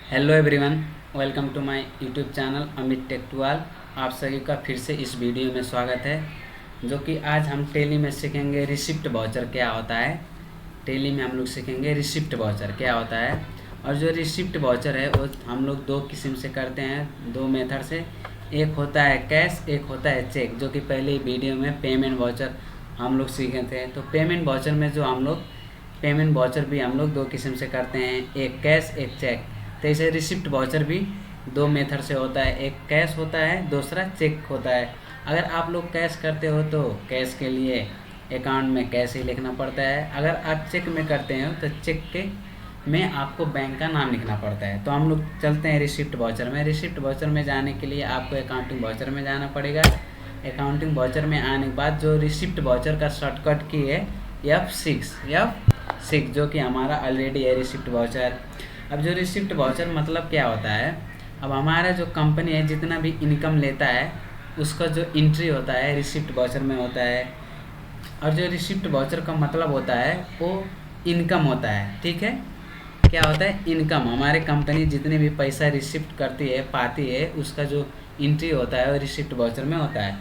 Hello everyone, welcome to my YouTube channel Amit Techtual. आप सभी का फिर से इस वीडियो में स्वागत है। जो कि आज हम टेली में सीखेंगे रिसिप्ट वाउचर क्या होता है। टेली में हम लोग सीखेंगे रिसिप्ट वाउचर क्या होता है। और जो रिसिप्ट वाउचर है वो हम लोग दो किस्म से करते हैं, दो मेथड से। एक होता है कैश, एक होता है चेक, जो कि पहले वीडियो में पेमेंट वाउचर हम लोग सीखे थे। तो पेमेंट वाउचर में जो हम लोग पेमेंट वाउचर भी हम लोग दो किस्म से करते हैं, एक कैश एक चेक। तो ऐसे रिसिप्ट वाउचर भी दो मेथड से होता है, एक कैश होता है, दूसरा चेक होता है। अगर आप लोग कैश करते हो तो कैश के लिए अकाउंट में कैश ही लिखना पड़ता है। अगर आप चेक में करते हो तो चेक के में आपको बैंक का नाम लिखना पड़ता है। तो हम लोग चलते हैं रिसिप्ट वाउचर में। रिसिप्ट वाउचर में जाने के लिए आपको अकाउंटिंग वाउचर में जाना पड़ेगा। अकाउंटिंग वाउचर में आने के बाद जो रिसिप्ट वाउचर का शॉर्टकट की है F6, जो कि हमारा ऑलरेडी है रिसिप्ट वाउचर। अब जो रिसिप्ट वाउचर मतलब क्या होता है, अब हमारा जो कंपनी है जितना भी इनकम लेता है उसका जो एंट्री होता है रिसिप्ट वाउचर में होता है। और जो रिसिप्ट वाउचर का मतलब होता है वो इनकम होता है। ठीक है, क्या होता है? इनकम। हमारे कंपनी जितने भी पैसा रिसिप्ट करती है पाती है उसका जो एंट्री होता है वो रिसिप्ट वाउचर में होता है,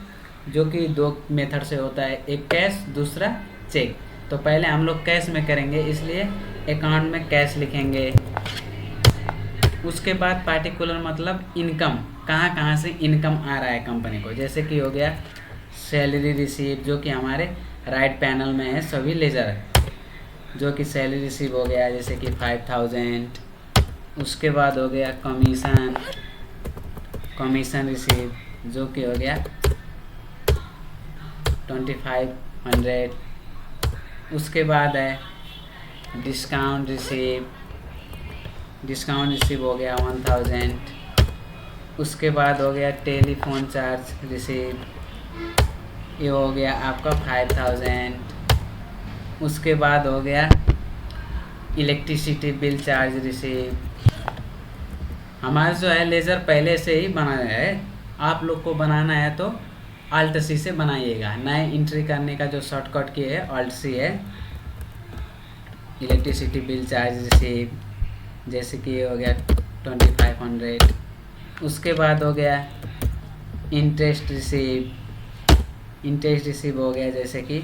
जो कि दो मेथड से होता है, एक कैश दूसरा चेक। तो पहले हम लोग कैश में करेंगे, इसलिए अकाउंट में कैश लिखेंगे। उसके बाद पार्टिकुलर मतलब इनकम, कहाँ कहाँ से इनकम आ रहा है कंपनी को। जैसे कि हो गया सैलरी रिसीव, जो कि हमारे राइट पैनल में है सभी लेजर है, जो कि सैलरी रिसीव हो गया जैसे कि 5000। उसके बाद हो गया कमीशन रिसीव, जो कि हो गया 2500। उसके बाद है डिस्काउंट रिसीव हो गया 1000। उसके बाद हो गया टेलीफोन चार्ज रिसीव, ये हो गया आपका 5000। उसके बाद हो गया इलेक्ट्रिसिटी बिल चार्ज रिसीव। हमारा जो है लेज़र पहले से ही बना है, आप लोग को बनाना है तो Alt C से बनाइएगा। नए एंट्री करने का जो शॉर्टकट की है Alt C है। इलेक्ट्रिसिटी बिल चार्ज रिसीव, जैसे कि ये हो गया 2500। उसके बाद हो गया इंटरेस्ट रिसीव हो गया जैसे कि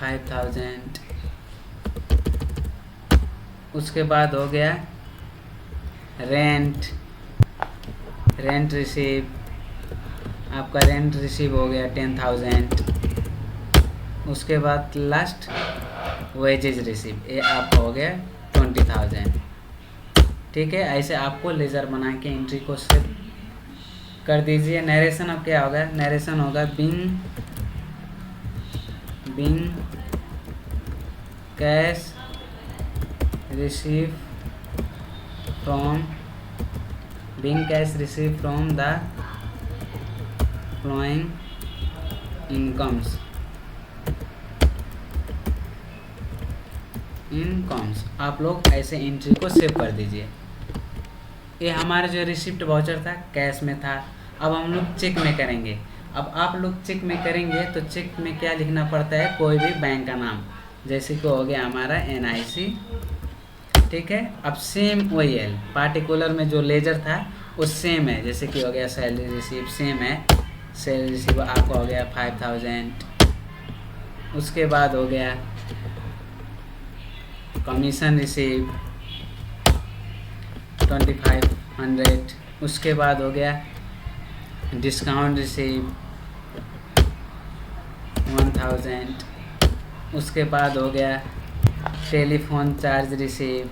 5000। उसके बाद हो गया रेंट रिसीव, आपका रेंट रिसीव हो गया 10000। उसके बाद लास्ट वेजेज रिसीव, ये आपका हो गया 20000। ठीक है, ऐसे आपको लेज़र बना के एंट्री को सेव कर दीजिए। नरेशन अब क्या होगा? नरेशन होगा being cash receive from the flowing incomes. आप लोग ऐसे एंट्री को सेव कर दीजिए। ये हमारा जो रिसिप्ट वाउचर था कैश में था। अब हम लोग चेक में करेंगे। अब आप लोग चेक में करेंगे तो चेक में क्या लिखना पड़ता है? कोई भी बैंक का नाम, जैसे कि हो गया हमारा NIC। ठीक है, अब सेम वही है, पार्टिकुलर में जो लेजर था वो सेम है, जैसे कि हो गया सैलरी रिसीव सेम है। सैलरी रिसीव आपका हो गया 5000। उसके बाद हो गया कमीशन रिसीव 2500। उसके बाद हो गया डिस्काउंट रिसीव 1000। उसके बाद हो गया टेलीफोन चार्ज रिसीव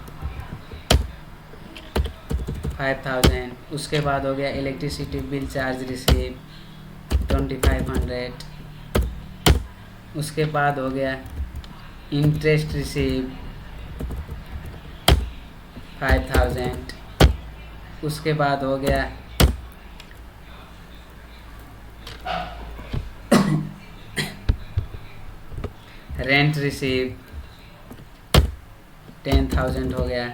5000। उसके बाद हो गया इलेक्ट्रिसिटी बिल चार्ज रिसीव 2500। उसके बाद हो गया इंटरेस्ट रिसीव 5000। उसके बाद हो गया रेंट रिसीव 10000 हो गया।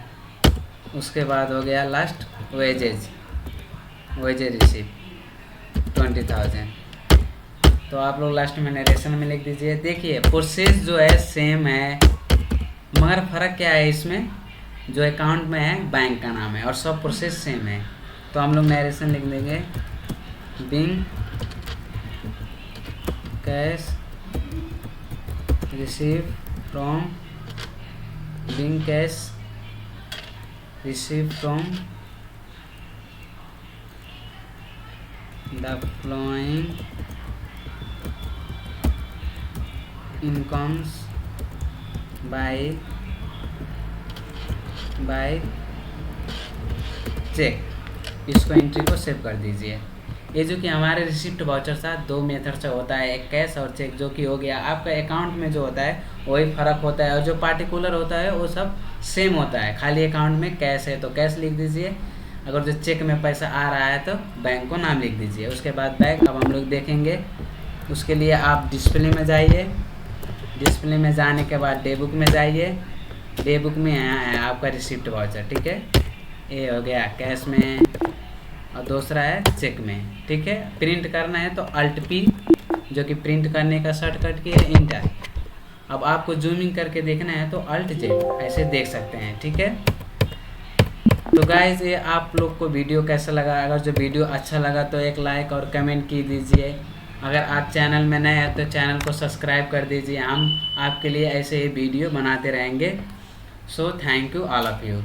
उसके बाद हो गया लास्ट वेजेज रिसीव 20000। तो आप लोग लास्ट में नरेशन में लिख दीजिए। देखिए प्रोसेस जो है सेम है, मगर फ़र्क क्या है इसमें, जो अकाउंट में है बैंक का नाम है और सब प्रोसेस सेम है। तो हम लोग नरेशन लिख देंगे being cash receive from being cash receive from the flowing incomes by cheque. इसको एंट्री को सेव कर दीजिए। ये जो कि हमारे रिसिप्ट वाउचर था 2 मेथड से होता है, एक कैश और चेक, जो कि हो गया। आपका अकाउंट में जो होता है वही फ़र्क होता है और जो पार्टिकुलर होता है वो सब सेम होता है। खाली अकाउंट में कैश है तो कैश लिख दीजिए, अगर जो चेक में पैसा आ रहा है तो बैंक को नाम लिख दीजिए। उसके बाद बैक अब हम लोग देखेंगे। उसके लिए आप डिस्प्ले में जाइए, डिस्प्ले में जाने के बाद डे बुक में जाइए। डे बुक में यहाँ है आपका रिसिप्ट वाउचर, ठीक है। ये हो गया कैश में और दूसरा है चेक में, ठीक है। प्रिंट करना है तो अल्ट पी, जो कि प्रिंट करने का शॉर्टकट की है, इंटर। अब आपको जूमिंग करके देखना है तो अल्ट जेड, ऐसे देख सकते हैं, ठीक है। तो गाइस ये आप लोग को वीडियो कैसा लगा? अगर जो वीडियो अच्छा लगा तो एक लाइक और कमेंट की दीजिए। अगर आप चैनल में नए हैं तो चैनल को सब्सक्राइब कर दीजिए। हम आपके लिए ऐसे ही वीडियो बनाते रहेंगे। So thank you all of you.